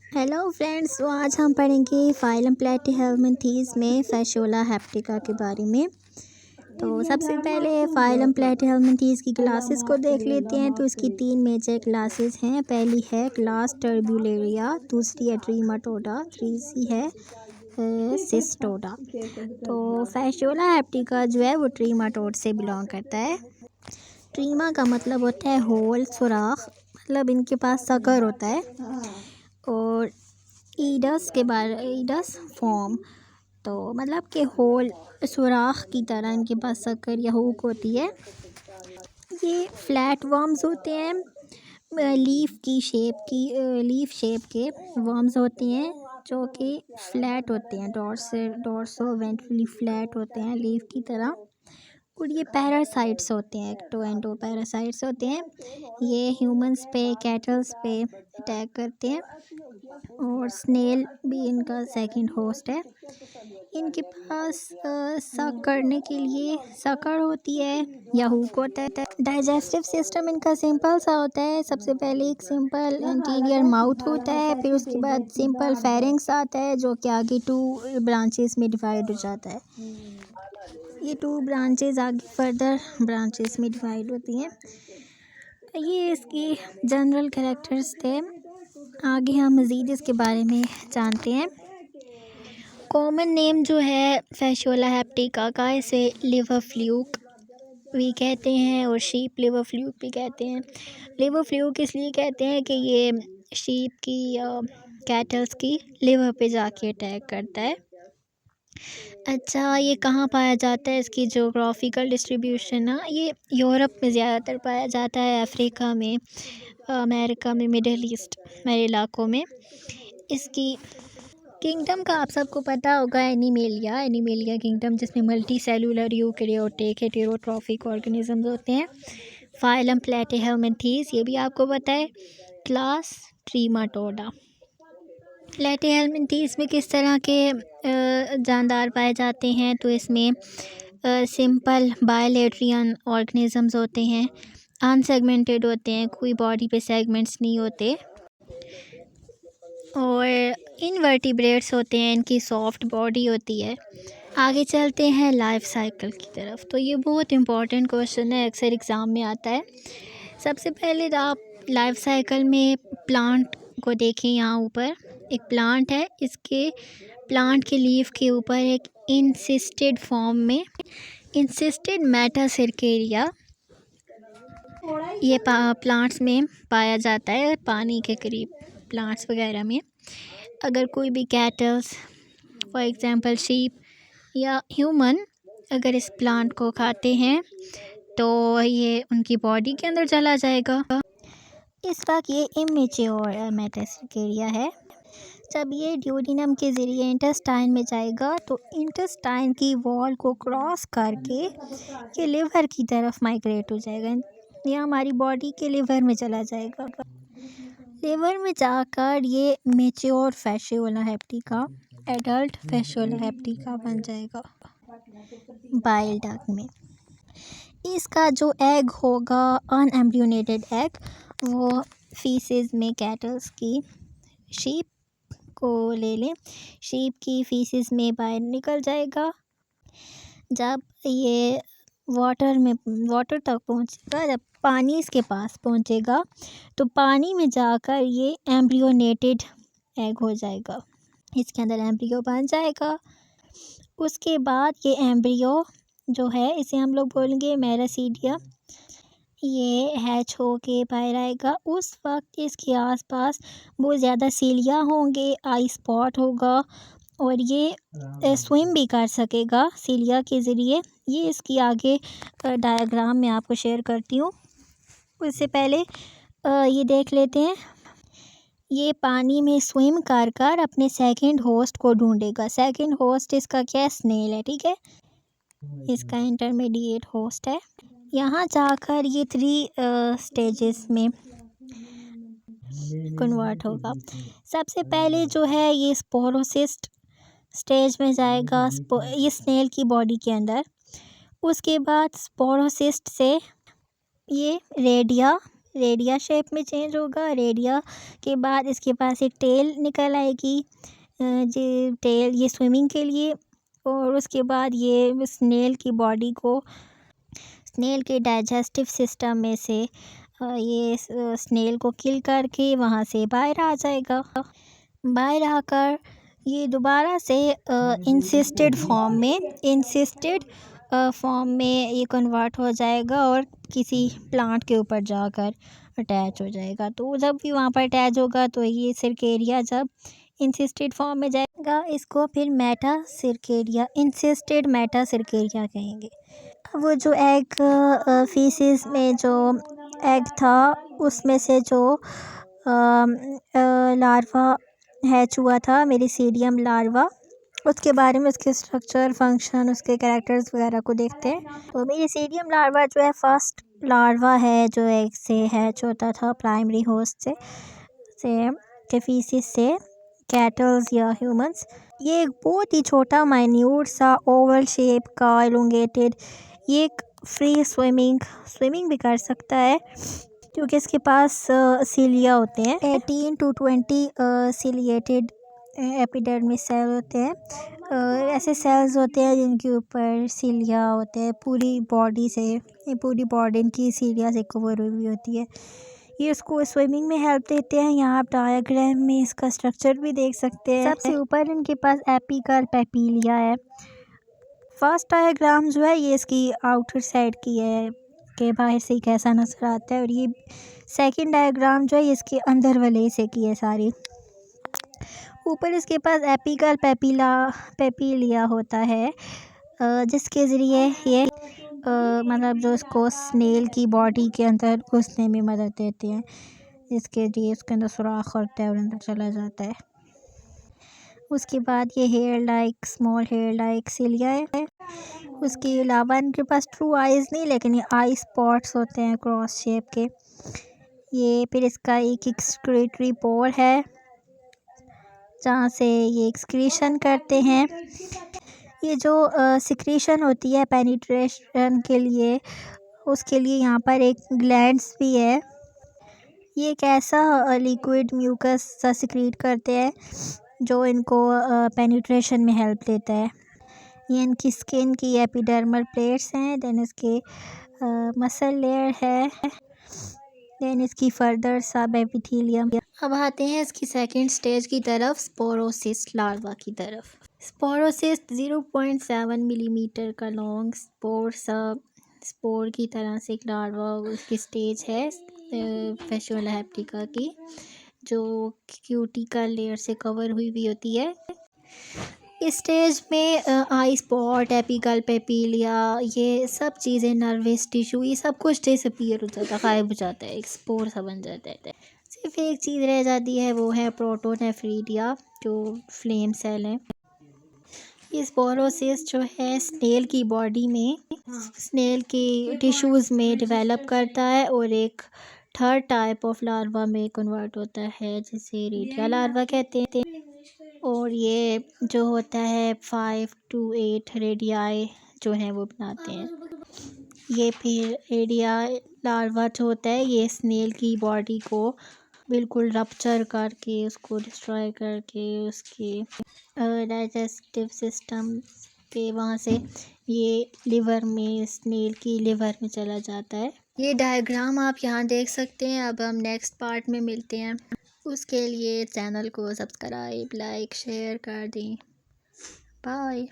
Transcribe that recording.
Hello friends, तो आज हम पढ़ेंगे फाइलम प्लेटिहेल्मिन्थेस में फैसियोला हेप्टिका के बारे में। तो सबसे पहले फाइलम प्लेटिहेल्मिन्थेस की क्लासेस को देख लेते हैं। तो इसकी 3 मेजर क्लासेस हैं। पहली है क्लास टर्बुलेरिया, दूसरी है ट्रीमाटोडा, तीसरी है सिस्टोडा। तो फैसियोला हेप्टिका जो है वो ट्रीमाटोड से बिलोंग करता है। ट्रीमा का मतलब होता है होल, सुराख, मतलब इनके पास सकर होता है। और ईडस फॉर्म, तो मतलब कि होल, सुराख की तरह इनके पास सकर या हुक होती है। ये फ्लैट वर्म्स होते हैं, लीफ शेप के वर्म्स होते हैं जो कि फ्लैट होते हैं, डॉर्सो वेंट्रली फ्लैट होते हैं लीफ की तरह। और ये पैरासाइट्स होते हैं, एक्टो एंडो पैरासाइट्स होते हैं। ये ह्यूमंस पे, कैटल्स पे अटैक करते हैं। और स्नेल भी इनका सेकंड होस्ट है। इनके पास सक करने के लिए सकड़ होती है या हुक होता है। डाइजेस्टिव सिस्टम इनका सिंपल सा होता है। सबसे पहले एक सिंपल इंटीरियर माउथ होता है, फिर उसके बाद सिंपल फेरिंग्स आता है जो कि आगे 2 ब्रांचेस में डिवाइड हो जाता है। ये 2 ब्रांचेस आगे फर्दर ब्रांचेस में डिवाइड होती हैं। ये इसकी जनरल कैरेक्टर्स थे। आगे हम मज़ीद इसके बारे में जानते हैं। कॉमन नेम जो है फैसियोला हेप्टिका का, इसे लिवर फ्लूक भी कहते हैं और शीप लिवर फ्लूक भी कहते हैं। लिवर फ्लूक इसलिए कहते हैं कि ये शीप की या कैटल्स की लिवर पे जाके अटैक करता है। अच्छा, ये कहाँ पाया जाता है? इसकी जोग्राफिकल डिस्ट्रीब्यूशन ना, ये यूरोप में ज़्यादातर पाया जाता है, अफ्रीका में, अमेरिका में, मिडल ईस्ट मेरे इलाकों में। इसकी किंगडम का आप सबको पता होगा, एनिमेलिया किंगडम, जिसमें multi cellular eukaryotic heterotrophic organisms होते हैं। फाइलम प्लेटिहेल्मिन्थेस, ये भी आपको पता है। Class Trematoda. प्लेटिहेल्मिन्थेस में किस तरह के जानदार पाए जाते हैं? तो इसमें सिंपल बायलेट्रियन ऑर्गेनिजम्स होते हैं, अनसेगमेंटेड होते हैं, कोई बॉडी पे सेगमेंट्स नहीं होते, और इनवर्टिब्रेट्स होते हैं, इनकी सॉफ्ट बॉडी होती है। आगे चलते हैं लाइफ साइकिल की तरफ। तो ये बहुत इंपॉर्टेंट क्वेश्चन है, अक्सर एग्ज़ाम में आता है। सबसे पहले आप लाइफ साइकिल में प्लांट को देखें। यहाँ ऊपर एक प्लांट है, इसके प्लांट के लीफ के ऊपर एक इंसिस्टेड फॉर्म में इंसिस्टेड मेटासिरकेरिया ये प्लांट्स में पाया जाता है, पानी के करीब प्लांट्स वगैरह में। अगर कोई भी कैटल्स, फॉर एग्जांपल शीप या ह्यूमन, अगर इस प्लांट को खाते हैं तो ये उनकी बॉडी के अंदर चला जाएगा। इस वक्त ये इमेच्योर मेटासिरकेरिया है। जब ये ड्यूडेनम के ज़रिए इंटेस्टाइन में जाएगा तो इंटेस्टाइन की वॉल को क्रॉस करके ये लिवर की तरफ माइग्रेट हो जाएगा, या हमारी बॉडी के लिवर में चला जाएगा। लिवर में जाकर ये मैच्योर फैसियोला हेप्टिका, एडल्ट फैसियोला हेप्टिका बन जाएगा बाइल डक्ट में। इसका जो एग होगा, अनएम्ब्रियोनेटेड एग, वो फीसेस में कैटल्स की, शीप को ले लें, शीप की फीसेस में बाहर निकल जाएगा। जब ये वाटर तक पहुंचेगा, जब पानी इसके पास पहुंचेगा तो पानी में जाकर ये एम्ब्रियोनेटेड एग हो जाएगा, इसके अंदर एम्ब्रियो बन जाएगा। उसके बाद ये एम्ब्रियो जो है, इसे हम लोग बोलेंगे मेरासीडिया, ये हैच हो के बाहर आएगा। उस वक्त इसके आसपास बहुत ज़्यादा सीलिया होंगे, आई स्पॉट होगा, और ये स्विम भी कर सकेगा सीलिया के ज़रिए। ये इसकी आगे डायग्राम में आपको शेयर करती हूँ। उससे पहले ये देख लेते हैं, ये पानी में स्विम कर कर अपने सेकंड होस्ट को ढूंढेगा। सेकंड होस्ट इसका क्या, स्नेल है, ठीक है, इसका इंटरमीडिएट होस्ट है। यहाँ जाकर ये 3 स्टेजेस में कन्वर्ट होगा। सबसे पहले जो है ये स्पोरोसिस्ट स्टेज में जाएगा, ये स्नेल की बॉडी के अंदर। उसके बाद स्पोरोसिस्ट से ये रेडिया शेप में चेंज होगा। रेडिया के बाद इसके पास एक टेल निकल आएगी, जो टेल ये स्विमिंग के लिए। और उसके बाद ये स्नेल की बॉडी को, स्नेल के डाइजेस्टिव सिस्टम में से ये स्नेल को किल करके वहाँ से बाहर आ जाएगा। बाहर आकर ये दोबारा से इंसिस्टेड फॉर्म में ये कन्वर्ट हो जाएगा और किसी प्लांट के ऊपर जाकर अटैच हो जाएगा। तो जब भी वहाँ पर अटैच होगा तो ये सिरकेरिया जब इंसिस्टेड फॉर्म में जाएगा, इसको फिर इंसिस्टेड मेटा सिरकेरिया कहेंगे। वो जो एग फीसिस में जो एग था उसमें से जो लार्वा हैच हुआ था, मेरिसीडियम लार्वा, उसके बारे में, उसके स्ट्रक्चर, फंक्शन, उसके कैरेक्टर्स वगैरह को देखते हैं। तो मेरिसीडियम लार्वा जो है फर्स्ट लार्वा है जो एग से हैच होता था प्राइमरी होस्ट से के फीसिस से, कैटल्स या ह्यूमंस। ये एक बहुत ही छोटा माइन्यूट सा ओवल शेप का एलोंगेटेड, ये एक फ्री स्विमिंग भी कर सकता है क्योंकि इसके पास सीलिया होते हैं। 18 to 20 सीलिएटेड एपिडर्मिस सेल होते हैं। ऐसे सेल्स होते हैं जिनके ऊपर सीलिया होते हैं। पूरी बॉडी इनकी सीलिया से कवर हुई होती है। ये उसको स्विमिंग में हेल्प देते हैं। यहाँ आप डायग्राम में इसका स्ट्रक्चर भी देख सकते हैं। सबसे ऊपर इनके पास एपिकल पेपिलिया है। फर्स्ट डायग्राम जो है ये इसकी आउटर साइड की है के बाहर से कैसा नजर आता है, और ये सेकंड डायग्राम जो है ये इसके अंदर वाले हिस्से की है सारी। ऊपर इसके पास एपिकल पेपिलिया होता है जिसके ज़रिए ये मतलब जो इसको स्नेल की बॉडी के अंदर घुसने में मदद देते हैं, जिसके लिए उसके अंदर सुराख होता है और अंदर चला जाता है। उसके बाद ये स्मॉल हेयर लाइक सीलिया है। उसके अलावा इनके पास ट्रू आइज़ नहीं, लेकिन ये आई स्पॉट्स होते हैं क्रॉस शेप के। ये फिर इसका एक एक्सक्रीटरी पोर है जहाँ से ये एक्सक्रीशन करते हैं। ये जो सिक्रीशन होती है पेनिट्रेशन के लिए, उसके लिए यहाँ पर एक ग्लैंड्स भी है। ये एक ऐसा लिक्विड म्यूकस सा सिक्रीट करते हैं जो इनको पेनिट्रेशन में हेल्प देता है। ये इनकी स्किन की एपिडर्मल प्लेट्स हैं। देन इसके मसल लेयर है। देन इसकी फर्दर सब एपिथेलियम। अब आते हैं इसकी सेकंड स्टेज की तरफ, स्पोरोसिस्ट लार्वा की तरफ। स्पोरोसिस्ट 0.7 मिलीमीटर का लॉन्ग स्पोर की तरह से एक लार्वा उसकी स्टेज है फेशुअल हेप्टिका की, जो क्यूटिकल लेयर से कवर हुई होती है। इस स्टेज में आई स्पॉट, एपिकल पेपिलिया, ये सब चीज़ें, नर्वस टिश्यू, ये सब कुछ डिसअपीयर हो जाता है, गायब हो जाता है, एक स्पोर सा बन जाता है। सिर्फ एक चीज़ रह जाती है, वो है प्रोटोनेफ्रिडिया जो फ्लेम सेल है। ये स्पोरोसिस जो है स्नेल की बॉडी में, स्नेल की टिश्यूज़ में डेवलप करता है और एक थर्ड टाइप ऑफ लार्वा में कन्वर्ट होता है जिसे रेडिया लार्वा कहते हैं। और ये जो होता है 5 to 8 रेडियाई जो हैं वो बनाते हैं। ये फिर रेडिया लार्वा जो होता है ये स्नेल की बॉडी को बिल्कुल रप्चर करके, उसको डिस्ट्रॉय करके, उसके डाइजेस्टिव सिस्टम पे वहाँ से ये लिवर में, स्नेल की लिवर में चला जाता है। ये डायग्राम आप यहाँ देख सकते हैं। अब हम नेक्स्ट पार्ट में मिलते हैं। उसके लिए चैनल को सब्सक्राइब, लाइक, शेयर कर दें। बाय।